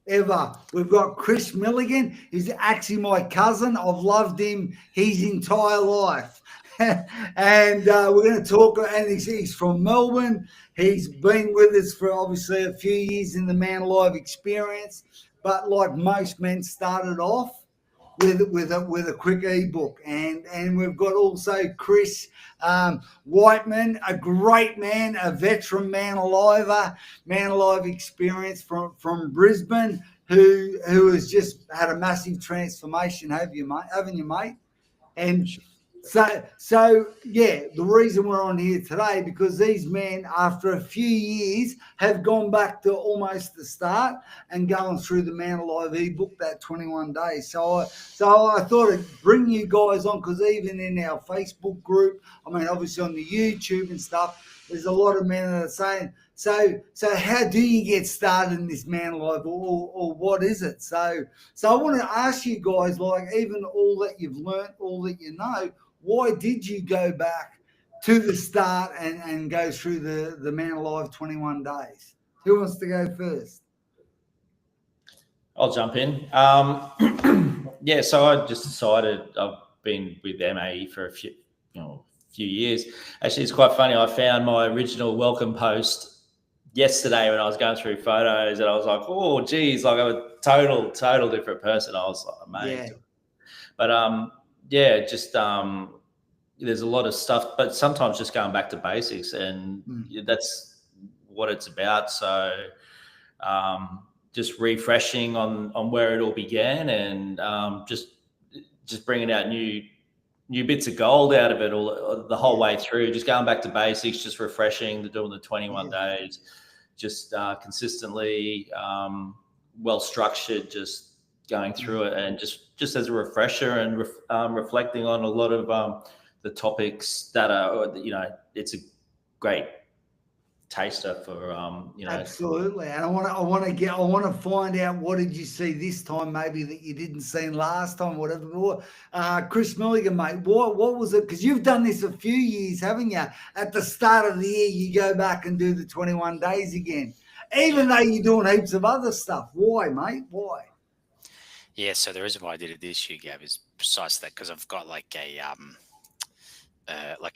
ever. We've got Chris Milligan. He's actually my cousin. I've loved him his entire life. And we're going to talk, and he's from Melbourne. He's been with us for obviously a few years in the Man Alive experience, but like most men started off with a quick ebook, and we've got also Chris Whiteman, a great man, a veteran man alive experience from Brisbane, who has just had a massive transformation, haven't you, mate? And so yeah, the reason we're on here today because these men, after a few years, have gone back to almost the start and going through the Man Alive ebook, that 21 days. So I thought I'd bring you guys on because even in our Facebook group, I mean, obviously on the YouTube and stuff, there's a lot of men that are saying, so how do you get started in this Man Alive, or what is it? So I want to ask you guys, like, even all that you've learnt, all that you know, why did you go back to the start and go through the Man Alive 21 days? Who wants to go first? I'll jump in. Yeah, so I just decided I've been with MAE for a few years. Actually, it's quite funny. I found my original welcome post yesterday when I was going through photos, and I was like, oh, geez, like I'm a total different person. I was like amazed. Yeah. But yeah, just there's a lot of stuff, but sometimes just going back to basics, and that's what it's about. So just refreshing on where it all began, and just bringing out new bits of gold out of it all the whole way through. Just going back to basics, just refreshing, doing the 21 days, just consistently, well structured, just going through it, and just as a refresher and reflecting on a lot of the topics that are, it's a great taster for Absolutely. And I want to find out, what did you see this time maybe that you didn't see last time, whatever. Chris Milligan, mate, what was it? Because you've done this a few years, haven't you? At the start of the year, you go back and do the 21 days again, even though you're doing heaps of other stuff. Why, mate? Why? Yeah, so the reason why I did it this year, Gav, is precisely that, because I've got like a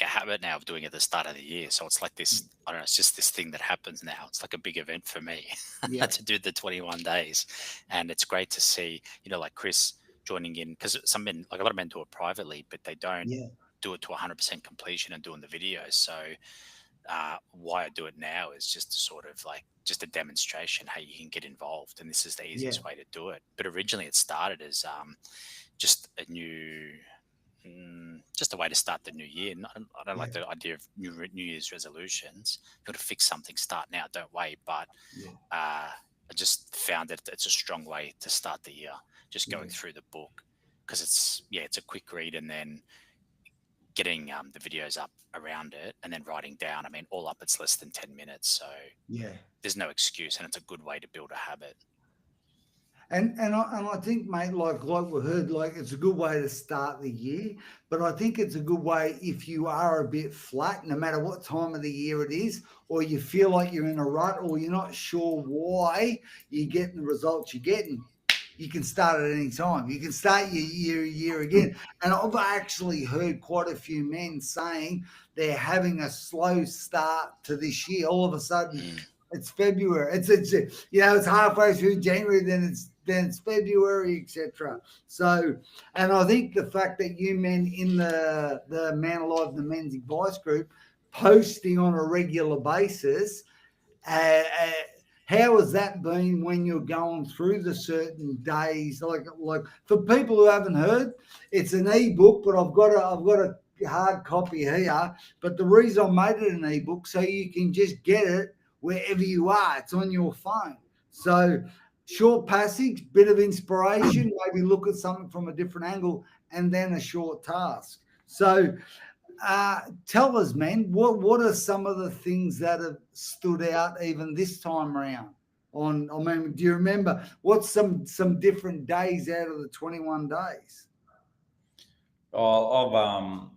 habit now of doing it at the start of the year. So it's like this, I don't know, it's just this thing that happens now. It's like a big event for me to do the 21 days. And it's great to see, like Chris joining in, because some men, like a lot of men do it privately, but they don't do it to 100% completion and doing the videos. So why I do it now is just to sort of like, just a demonstration, hey, you can get involved, and this is the easiest way to do it. But originally it started as just a new... just a way to start the new year. I don't like the idea of New Year's resolutions. If you want to fix something, start now, don't wait. But I just found that it's a strong way to start the year, just going through the book, because it's a quick read, and then getting the videos up around it, and then writing down. I mean, all up, it's less than 10 minutes. So there's no excuse, and it's a good way to build a habit. And I think, mate, like we heard, like it's a good way to start the year, but I think it's a good way if you are a bit flat, no matter what time of the year it is, or you feel like you're in a rut, or you're not sure why you're getting the results you're getting. You can start at any time. You can start your year again. And I've actually heard quite a few men saying they're having a slow start to this year. All of a sudden, it's February. It's halfway through January, then it's February, etc. So, and I think the fact that you men in the Man Alive, the men's advice group, posting on a regular basis, how has that been when you're going through the certain days? Like for people who haven't heard, it's an ebook, but I've got a hard copy here. But the reason I made it an ebook, so you can just get it wherever you are. It's on your phone. So short passage, bit of inspiration, maybe look at something from a different angle, and then a short task. So tell us, man, what are some of the things that have stood out even this time around? Do you remember what's some different days out of the 21 days? I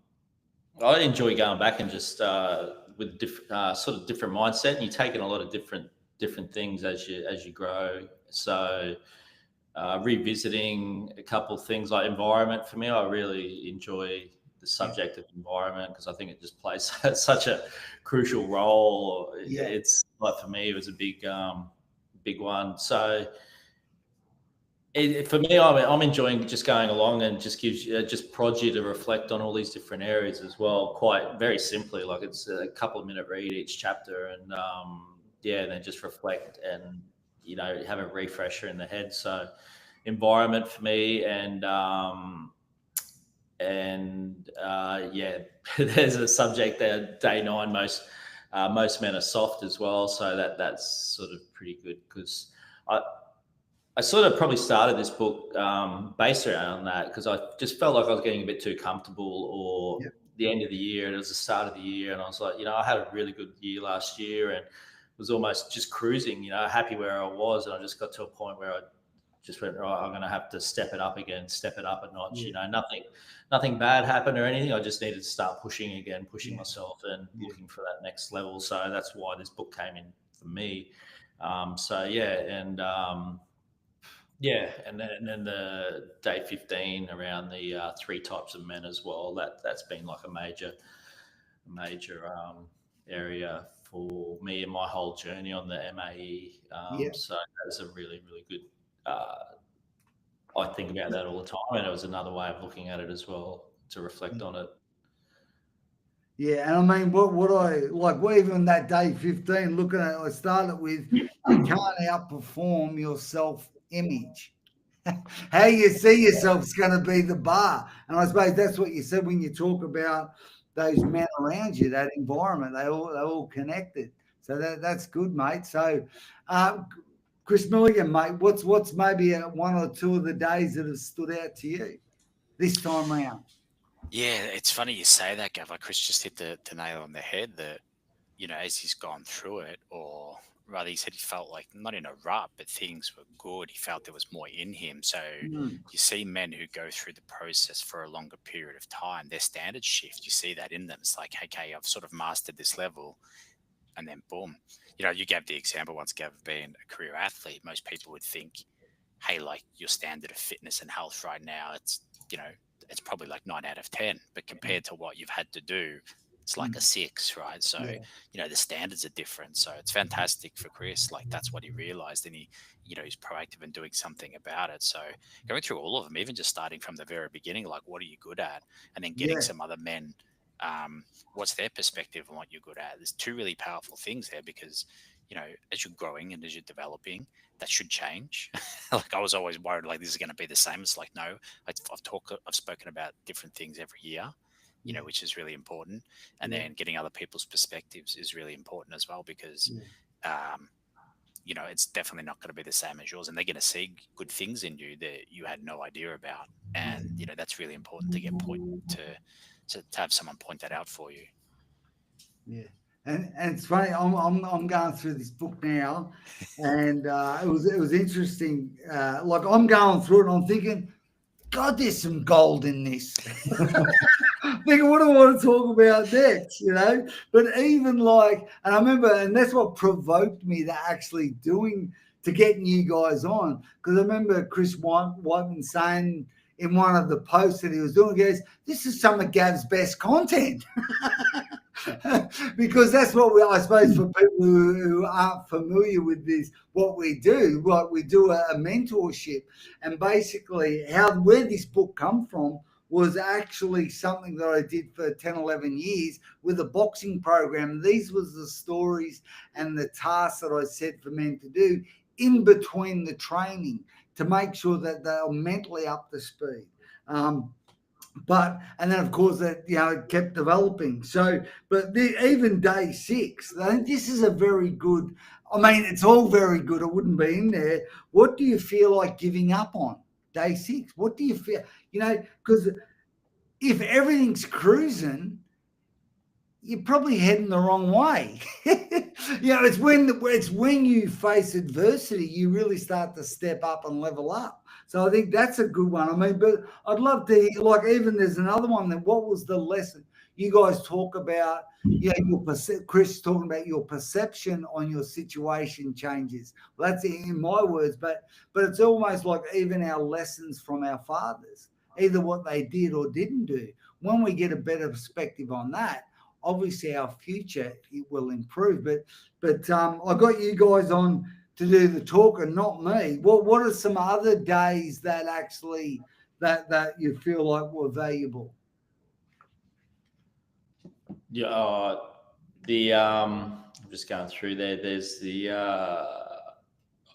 enjoy going back and just with sort of different mindset, and you're taking a lot of different different things as you grow. So revisiting a couple of things like environment for me, I really enjoy the subject of environment because I think it just plays such a crucial role. Yeah. It's like for me, it was a big one. So for me, I'm enjoying just going along and just gives you just prods you to reflect on all these different areas as well. Quite very simply, like it's a couple of minute read each chapter, and then just reflect and have a refresher in the head. So environment for me, and there's a subject there. Day 9, most men are soft as well. So that's sort of pretty good because I sort of probably started this book based around that because I just felt like I was getting a bit too comfortable, or the end of the year, and it was the start of the year, and I was like, I had a really good year last year and was almost just cruising, happy where I was, and I just got to a point where I just went, right, I'm going to have to step it up again, step it up a notch. Nothing bad happened or anything. I just needed to start pushing myself and looking for that next level. So that's why this book came in for me. And then the day 15 around the 3 types of men as well. That's been like a major area for me in my whole journey on the MAE. So that's a really, really good. I think about that all the time, and it was another way of looking at it as well to reflect on it. Yeah, and I mean, what I like, even that day 15, looking at it, I started with, you can't outperform your self-image. How you see yourself is going to be the bar. And I suppose that's what you said when you talk about those men around you, that environment, they're all connected. So that's good, mate. So, Chris Milligan, mate, what's maybe one or two of the days that have stood out to you this time round? Yeah, it's funny you say that, Gav. Like Chris just hit the nail on the head that, as he's gone through it, or rather he said he felt like not in a rut, but things were good. He felt there was more in him. So you see men who go through the process for a longer period of time, their standards shift. You see that in them. It's like, okay, I've sort of mastered this level, and then boom. You gave the example once, Gav, of being a career athlete. Most people would think, hey, like your standard of fitness and health right now, it's it's probably like 9 out of 10, but compared to what you've had to do, it's like a 6, right? So, the standards are different. So it's fantastic for Chris. Like that's what he realized, and he's proactive in doing something about it. So going through all of them, even just starting from the very beginning, like what are you good at? And then getting some other men, what's their perspective on what you're good at? There's 2 really powerful things there because, as you're growing and as you're developing, that should change. Like I was always worried, like this is going to be the same. It's like, no, I've spoken about different things every year, which is really important. And then getting other people's perspectives is really important as well, because, it's definitely not going to be the same as yours, and they're going to see good things in you that you had no idea about. And, that's really important to get to have someone point that out for you. Yeah. And it's funny, I'm going through this book now, and it was interesting. Like I'm going through it, and I'm thinking, God, there's some gold in this. Thinking, what do I want to talk about next? But even like, and I remember, and that's what provoked me to actually getting you guys on, because I remember Chris Whiteman saying in one of the posts that he was doing, he goes, "This is some of Gav's best content." Because that's what I suppose for people who aren't familiar with this, what we do a mentorship, and basically where this book come from was actually something that I did for 10, 11 years with a boxing program. These was the stories and the tasks that I said for men to do in between the training to make sure that they're mentally up to speed. And then of course that it kept developing. So, but even day 6, I think this is a very good. I mean, it's all very good. It wouldn't be in there. What do you feel like giving up on day 6? What do you feel? Because if everything's cruising, you're probably heading the wrong way. It's when you face adversity, you really start to step up and level up. So I think that's a good one. I mean, but I'd love to hear, like, even there's another one that, what was the lesson? you guys talk about, Chris talking about your perception on your situation changes. Well, that's in my words, but it's almost like even our lessons from our fathers, either what they did or didn't do. When we get a better perspective on that, obviously our future it will improve. But I got you guys on to do the talk and not me. What are some other days that actually that you feel like were valuable? Yeah, I'm just going through there. There's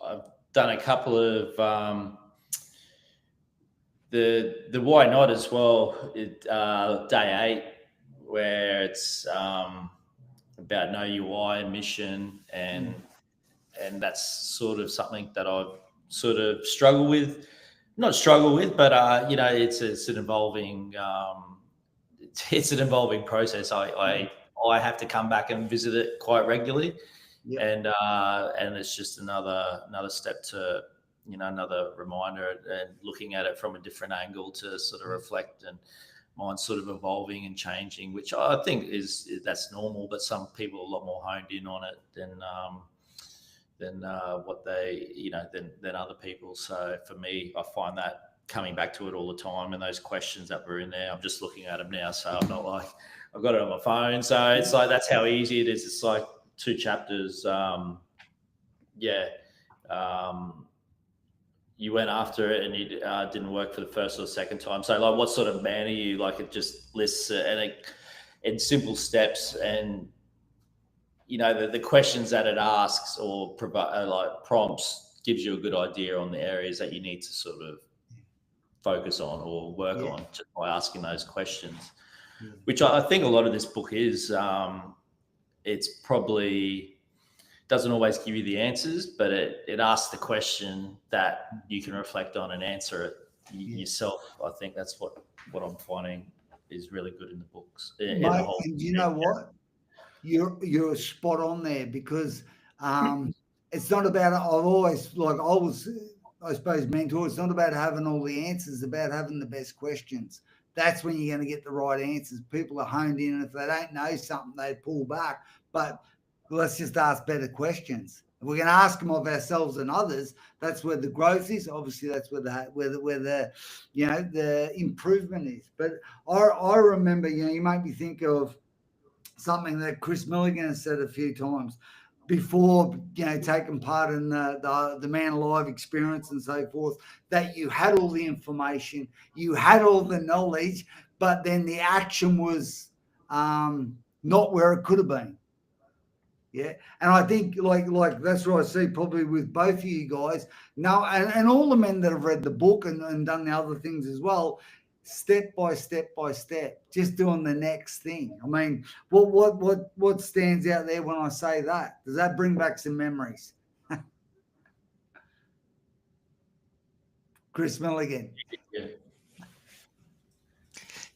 I've done a couple of the why not as well. Day 8, where it's about know your why and mission, and that's sort of something that I've sort of not struggle with, but it's an evolving process. I have to come back and visit it quite regularly, and it's just another step to another reminder and looking at it from a different angle to sort of reflect, and mine's sort of evolving and changing, which I think that's normal, but some people are a lot more honed in on it than what they than other people. So for me, I find that coming back to it all the time, and those questions that were in there, I'm just looking at them now, so I'm not like I've got it on my phone, so it's like that's how easy it is. It's like 2 chapters. You went after it and it didn't work for the first or second time, so like what sort of man are you? Like it just lists it and in simple steps, and the questions that it asks or provide like prompts gives you a good idea on the areas that you need to sort of focus on or work on just by asking those questions, which I think a lot of this book is. It's probably doesn't always give you the answers, but it asks the question that you can reflect on and answer it yourself. I think that's what I'm finding is really good in the books. Mate, and you know what? You're spot on there, because it's not about, I suppose mentor, it's not about having all the answers, it's about having the best questions. That's when you're going to get the right answers. People are honed in, and if they don't know something, they pull back. But let's just ask better questions. If we're going to ask them of ourselves and others, that's where the growth is. Obviously, that's where the improvement is. But I remember, you make me think of something that Chris Milligan has said a few times before, taking part in the Man Alive experience and so forth, that you had all the information, you had all the knowledge, but then the action was not where it could have been. Yeah. And I think like that's what I see probably with both of you guys now, and all the men that have read the book and done the other things as well, step by step, just doing the next thing. I mean, what stands out there when I say that? Does that bring back some memories? Chris Milligan.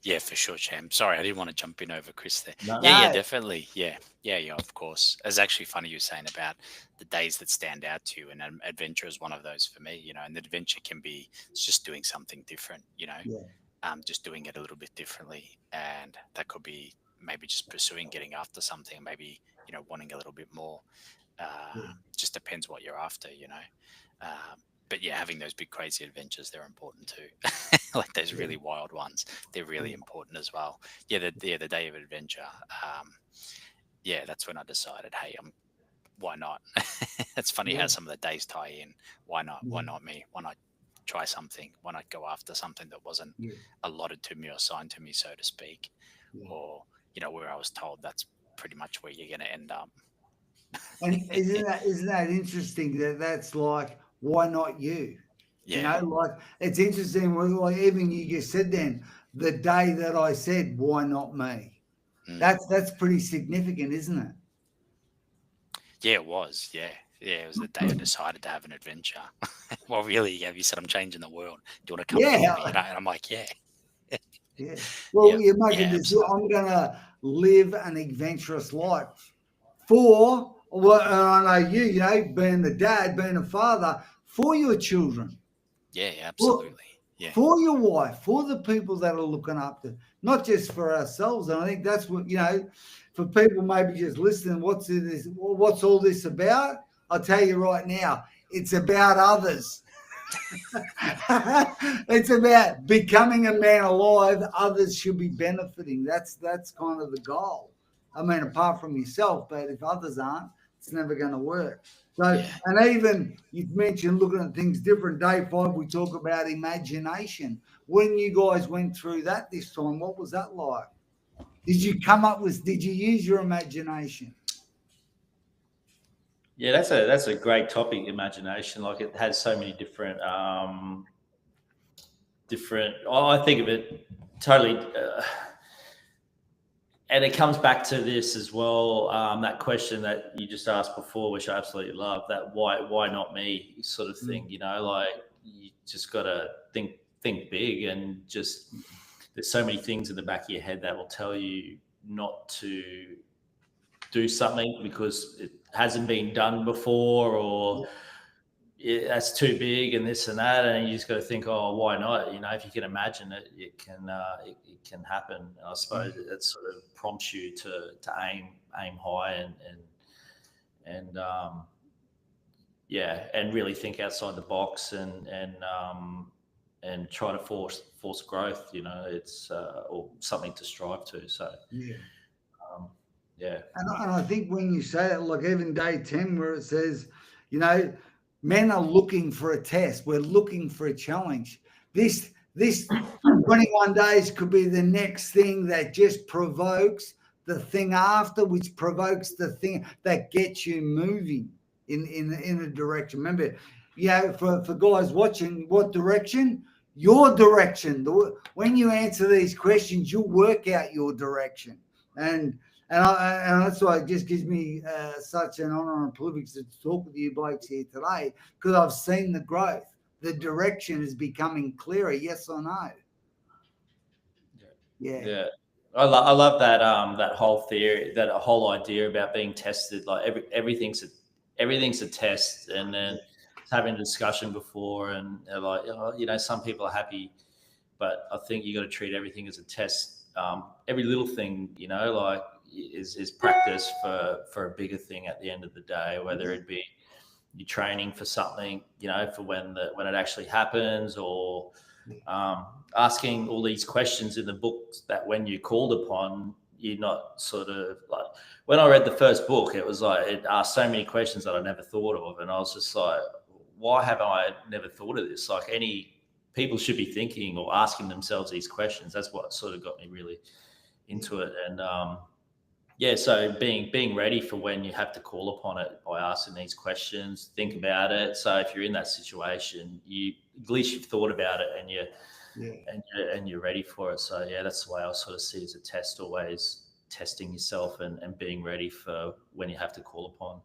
Yeah, for sure, Cham. Sorry, I didn't want to jump in over Chris there. No. Yeah, definitely. Yeah, of course. It's actually funny you were saying about the days that stand out to you, and adventure is one of those for me, and the adventure can be just doing something different, just doing it a little bit differently. And that could be maybe just pursuing, getting after something, maybe, wanting a little bit more. Just depends what you're after, But yeah, having those big crazy adventures, they're important too. Like those really wild ones, they're really important as well. Yeah, the day of adventure. That's when I decided, hey, why not? It's funny how some of the days tie in. Why not? Why not me? Why not try something? Why not go after something that wasn't allotted to me or assigned to me, so to speak? Or, where I was told that's pretty much where you're going to end up. And isn't that interesting that's like, why not you? Yeah. Like it's interesting. Like even you just said then, the day that I said, why not me? That's pretty significant, isn't it? Yeah, it was. Yeah, it was the day I decided to have an adventure. Well, really, you said I'm changing the world. Do you want to come with me? And I'm like, yeah. Well, you're making this. I'm going to live an adventurous life for. Well, I know you, being the dad, being a father, for your children. Yeah, absolutely. Yeah. for your wife, for the people that are looking up to, not just for ourselves. And I think that's what, for people maybe just listening, what's all this about? I'll tell you right now, it's about others. It's about becoming a man alive. Others should be benefiting. That's kind of the goal. I mean, apart from yourself, but if others aren't, it's never going to work. So, Yeah. and even you've mentioned looking at things different. Day 5, we talk about imagination. When you guys went through that this time, what was that like? Did you use your imagination? Yeah, that's a great topic, imagination. Like, it has so many different I think of it totally and it comes back to this as well, that question that you just asked before, which I absolutely love, that why not me sort of thing. Like, you just got to think big, and just there's so many things in the back of your head that will tell you not to do something because it hasn't been done before, or that's too big and this and that, and you just got to think, oh, why not? If you can imagine it, it can happen. And I suppose it sort of prompts you to aim high and and really think outside the box and try to force growth. It's or something to strive to. So yeah. And I think when you say it, like even day 10, where it says, men are looking for a test. We're looking for a challenge. This 21 days could be the next thing that just provokes the thing after, which provokes the thing that gets you moving in a direction. Remember, for guys watching, what direction? Your direction. When you answer these questions, you'll work out your direction. And that's why it just gives me such an honour and privilege to talk with you blokes here today, because I've seen the growth. The direction is becoming clearer. Yes or no? Yeah. I love that that whole theory, that whole idea about being tested. Like everything's a test, and then having a discussion before, and like, some people are happy, but I think you got to treat everything as a test. Every little thing, like, is practice for a bigger thing at the end of the day, whether it be you training for something, for when it actually happens, or asking all these questions in the book that when you're called upon, you're not sort of like, when I read the first book, it was like, it asked so many questions that I never thought of. And I was just like, why have I never thought of this? Like, people should be thinking or asking themselves these questions. That's what sort of got me really into it. And so being ready for when you have to call upon it by asking these questions, think about it. So if you're in that situation, at least you've thought about it, and you're ready for it. So that's the way I sort of see it, as a test, always testing yourself and being ready for when you have to call upon.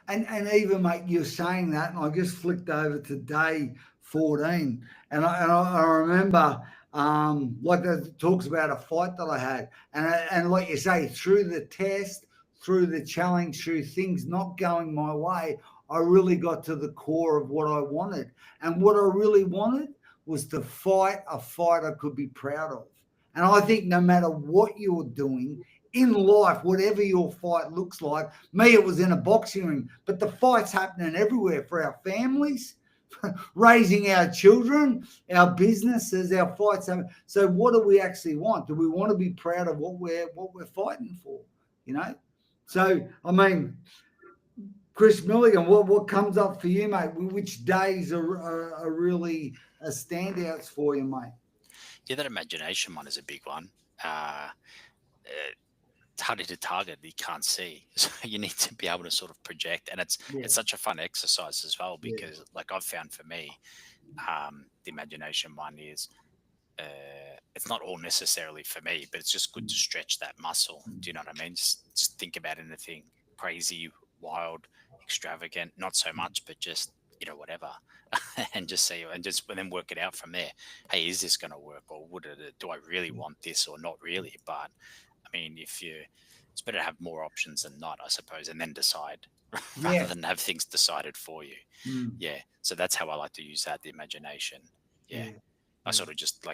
And even, mate, you're saying that, and I just flicked over to day 14, and I remember, like, it talks about a fight that I had, and like you say, through the test, through the challenge, through things not going my way, I really got to the core of what I wanted, and what I really wanted was to fight a fight I could be proud of. And I think no matter what you're doing in life, whatever your fight looks like, me, it was in a boxing ring, but the fight's happening everywhere for our families, raising our children, our businesses, our fights. So what do we actually want? Do we want to be proud of what we're fighting for? So, I mean, Chris Milligan, what comes up for you, mate? Which days are really standouts for you, mate? Yeah, that imagination one is a big one. It's harder to target, you can't see, so you need to be able to sort of project, and it's such a fun exercise as well, because like I've found for me, the imagination one is it's not all necessarily for me, but it's just good to stretch that muscle. Do you know what I mean? Just think about anything crazy, wild, extravagant, not so much, but just whatever, and just see, and then work it out from there. Hey, is this going to work, or do I really want this, or not really? But I mean, it's better to have more options than not, I suppose, and then decide rather than have things decided for you. Yeah. So that's how I like to use that, the imagination. Yeah. I sort of just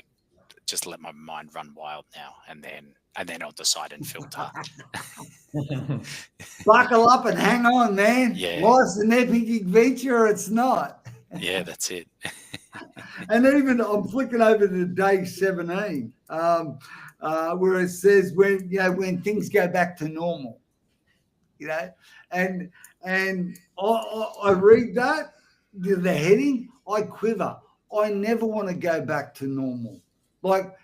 let my mind run wild now, and then I'll decide and filter. Buckle up and hang on, man. Yeah. Life's an epic adventure, or it's not. Yeah, that's it. And even I'm flicking over to day 17, where it says when things go back to normal, and I read that the heading, I quiver. I never want to go back to normal. Like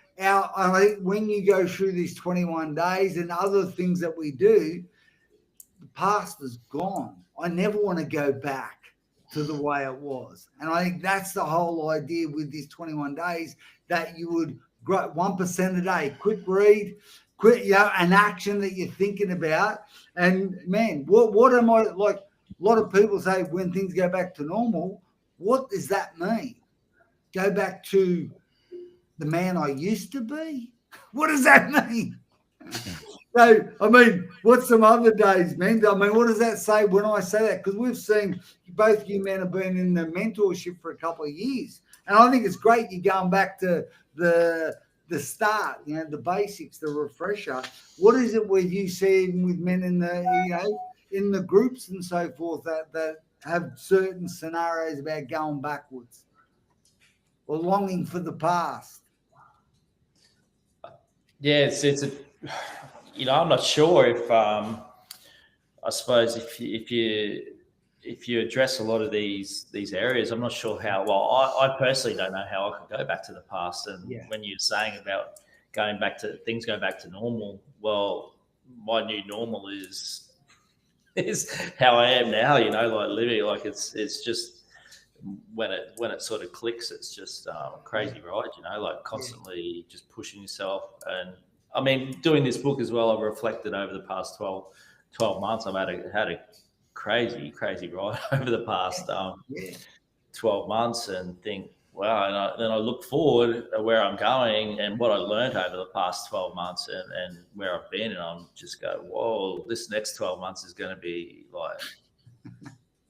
when you go through these 21 days and other things that we do, the past is gone. I never want to go back to the way it was. And I think that's the whole idea with these 21 days, that you would grow 1% a day, quick read, an action that you're thinking about. And man, what am I like? A lot of people say when things go back to normal, what does that mean? Go back to the man I used to be? What does that mean? So, I mean, what's some other days, man? I mean, what does that say when I say that? Because we've seen both you men have been in the mentorship for a couple of years. And I think it's great you're going back to the start, the basics, the refresher. What is it with you seeing with men in the groups and so forth that have certain scenarios about going backwards or longing for the past? Yeah, it's I'm not sure if I suppose if you address a lot of these areas, I'm not sure how. Well, I personally don't know how I could go back to the past. And when you're saying about going back to things, go back to normal, well, my new normal is how I am now. Like living, like it's just when it sort of clicks, it's just a crazy ride. Like constantly just pushing yourself. And I mean, doing this book as well, I've reflected over the past 12 months. I've had a crazy ride over the past 12 months and think, wow. And then I look forward at where I'm going and what I learned over the past 12 months and where I've been. And I'm just go, whoa, this next 12 months is going to be like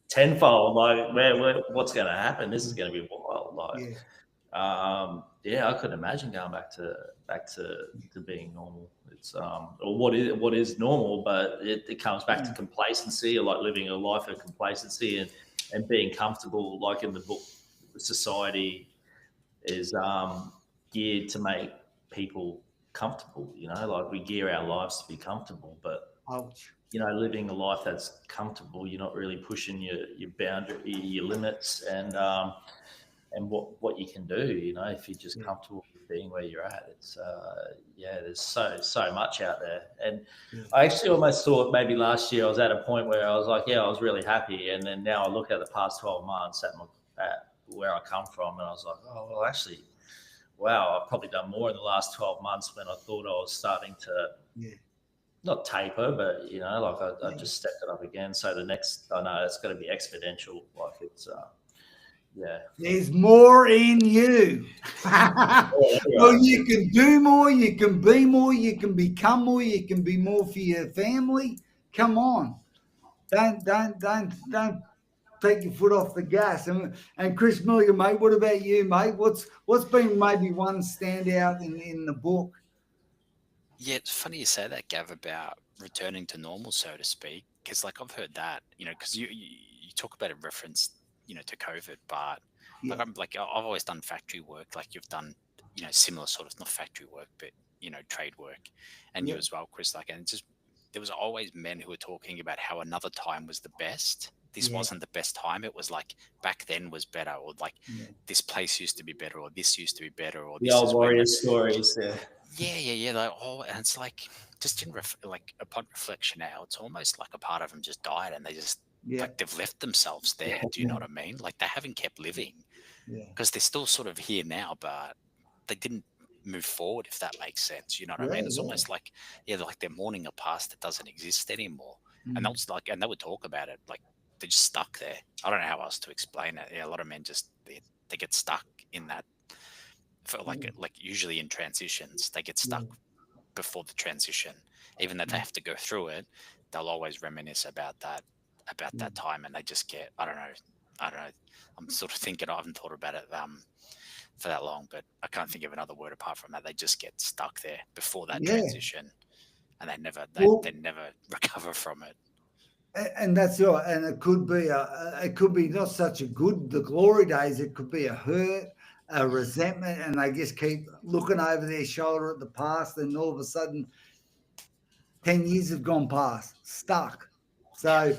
tenfold. Like, what's going to happen? This is going to be wild. Like, I couldn't imagine going back to being normal. It's or what is normal, but it comes back to complacency, or like living a life of complacency and being comfortable. Like in the book, society is geared to make people comfortable. Like we gear our lives to be comfortable, but living a life that's comfortable, you're not really pushing your boundary, your limits, and what you can do. If you're just comfortable with being where you're at, it's there's so much out there. And I actually almost thought maybe last year I was at a point where I was like, I was really happy, and then now I look at the past 12 months at where I come from, and I was like, oh well, actually, wow, I've probably done more in the last 12 months when I thought I was starting to not taper, but like I just stepped it up again. So the next, I know it's going to be exponential. Like it's there's more in you. Well, you can do more, you can be more, you can become more, you can be more for your family. Come on, don't take your foot off the gas. And Chris Milligan, mate, what about you, mate? What's been maybe one standout in the book? Yeah, it's funny you say that, Gav, about returning to normal, so to speak, because like I've heard that, because you talk about it in reference, to COVID, but I've always done factory work, like you've done, similar sort of, not factory work, but trade work, and you as well, Chris. Like, and just there was always men who were talking about how another time was the best. This wasn't the best time. It was like back then was better, or like this place used to be better, or this used to be better, or the old warrior stories. Yeah. Like, and it's like just upon reflection now, it's almost like a part of them just died, and they just like they've left themselves there. Do you know what I mean? Like they haven't kept living because they're still sort of here now, but they didn't move forward. If that makes sense, you know what I mean? It's almost like like they're mourning a past that doesn't exist anymore, and they would talk about it like they're just stuck there. I don't know how else to explain it. Yeah, a lot of men just they get stuck in that. For like usually in transitions, they get stuck before the transition. Even though they have to go through it, they'll always reminisce about that time, and they just get I don't know. I'm sort of thinking I haven't thought about it for that long, but I can't think of another word apart from that. They just get stuck there before that Yeah. transition, and they never recover from it. And that's right. And it could be not such a good the glory days. It could be a hurt, a resentment, and they just keep looking over their shoulder at the past, and all of a sudden, 10 years have gone past, stuck. So,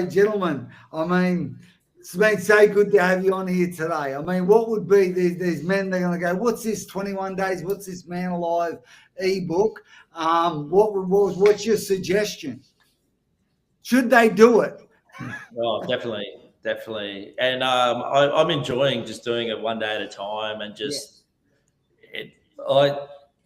gentlemen, I mean, it's been so good to have you on here today. I mean, what would be these men? They're going to go, "What's this 21 days? What's this Man Alive ebook?" What's your suggestion? Should they do it? Oh, definitely. And I'm enjoying just doing it one day at a time, and just it's like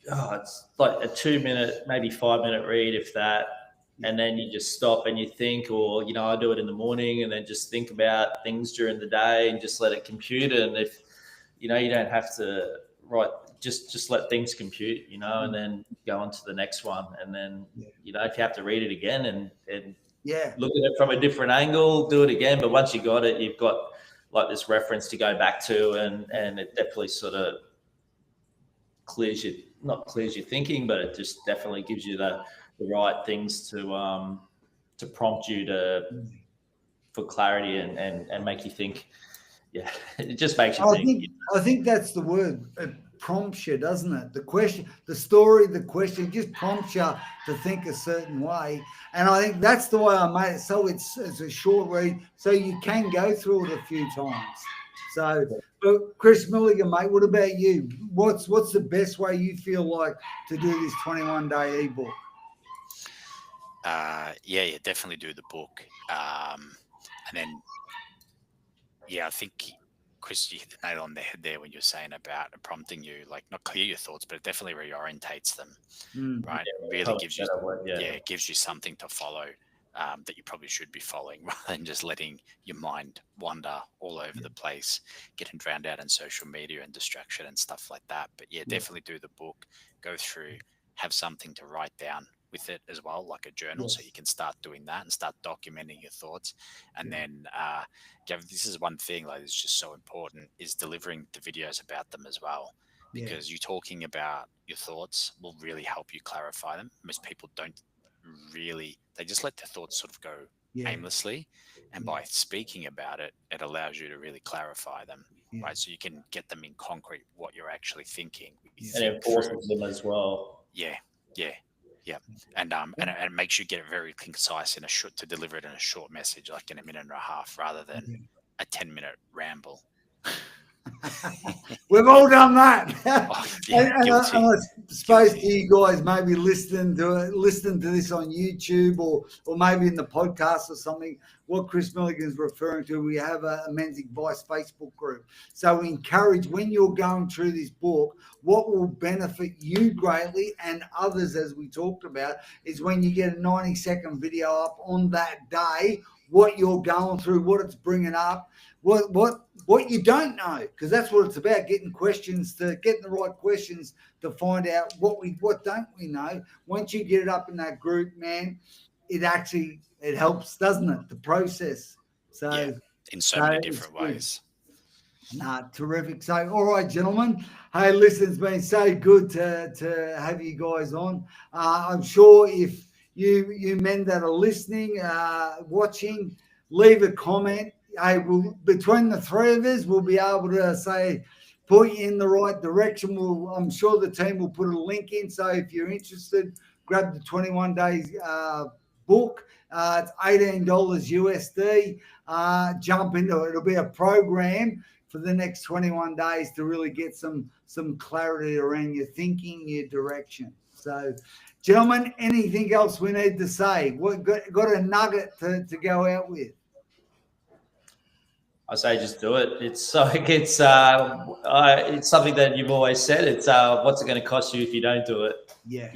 a 2-minute, maybe 5-minute read, if that. And then you just stop and you think, or I do it in the morning, and then just think about things during the day and just let it compute. And if you don't have to write, just let things compute, and then go on to the next one. And then if you have to read it again and look at it from a different angle, do it again. But once you got it, you've got like this reference to go back to, and it definitely sort of not clears your thinking, but it just definitely gives you the right things to prompt you for clarity and make you think. Yeah, it just makes you think. I think that's the word. It prompts you, doesn't it? The question, the story, the question just prompts you to think a certain way. And I think that's the way I made it. So it's a short read, so you can go through it a few times. So, but Chris Milligan, mate, what about you? What's the best way you feel like to do this 21-day ebook? Yeah, definitely do the book. And then, I think, Chris, you hit the nail on the head there when you're saying about prompting you, like not clear your thoughts, but it definitely reorientates them, right? It really gives you, it gives you something to follow that you probably should be following, rather than just letting your mind wander all over the place, getting drowned out in social media and distraction and stuff like that. But definitely do the book, go through, have something to write down with it as well, like a journal, so you can start doing that and start documenting your thoughts. And then Gavin, this is one thing like it's just so important, is delivering the videos about them as well, because you talking about your thoughts will really help you clarify them. Most people don't really, they just let their thoughts sort of go aimlessly, and by speaking about it, it allows you to really clarify them, right? So you can get them in concrete what you're actually thinking, and it forces them as well. And it makes you get it very concise to deliver it in a short message, like in a minute and a half, rather than a 10-minute ramble. We've all done that. And I suppose you guys maybe listen to this on YouTube or maybe in the podcast or something. What Chris Milligan is referring to, we have a Men's Advice Facebook group. So we encourage, when you're going through this book, what will benefit you greatly and others, as we talked about, is when you get a 90-second video up on that day, what you're going through, what it's bringing up, what you don't know, because that's what it's about, getting the right questions to find out what don't we know. Once you get it up in that group, man, it helps, doesn't it, the process? So in so many different ways. Terrific. So, all right, gentlemen. Hey, listen, it's been so good to have you guys on. I'm sure if you men that are listening, watching, leave a comment. Between the three of us, we'll be able to point you in the right direction. I'm sure the team will put a link in. So if you're interested, grab the 21 days book. It's $18 USD. Jump into it. It'll be a program for the next 21 days to really get some clarity around your thinking, your direction. So, gentlemen, anything else we need to say? What got a nugget to go out with? I say just do it. It's something that you've always said. It's what's it going to cost you if you don't do it? Yeah.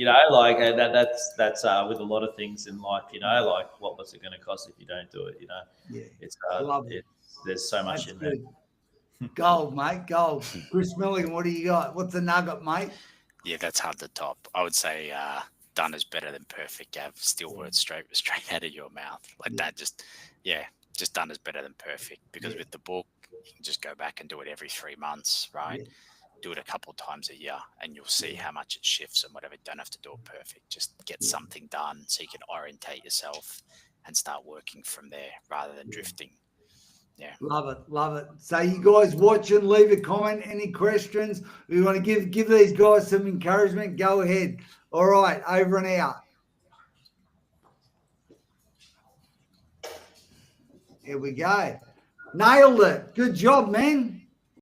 That's with a lot of things in life. Like what's it going to cost if you don't do it? Yeah. It's I love it. There's so much in there. Gold, mate. Gold. Chris Milligan, what do you got? What's the nugget, mate? Yeah, that's hard to top. I would say done is better than perfect, Gav. Still words straight out of your mouth. Like that, just done is better than perfect. Because with the book, you can just go back and do it every 3 months, right? Yeah. Do it a couple of times a year and you'll see how much it shifts and whatever. Don't have to do it perfect. Just get something done so you can orientate yourself and start working from there rather than drifting. Yeah. Love it. Love it. So you guys watching, leave a comment. Any questions? We want to give these guys some encouragement. Go ahead. All right. Over and out. Here we go. Nailed it. Good job, man.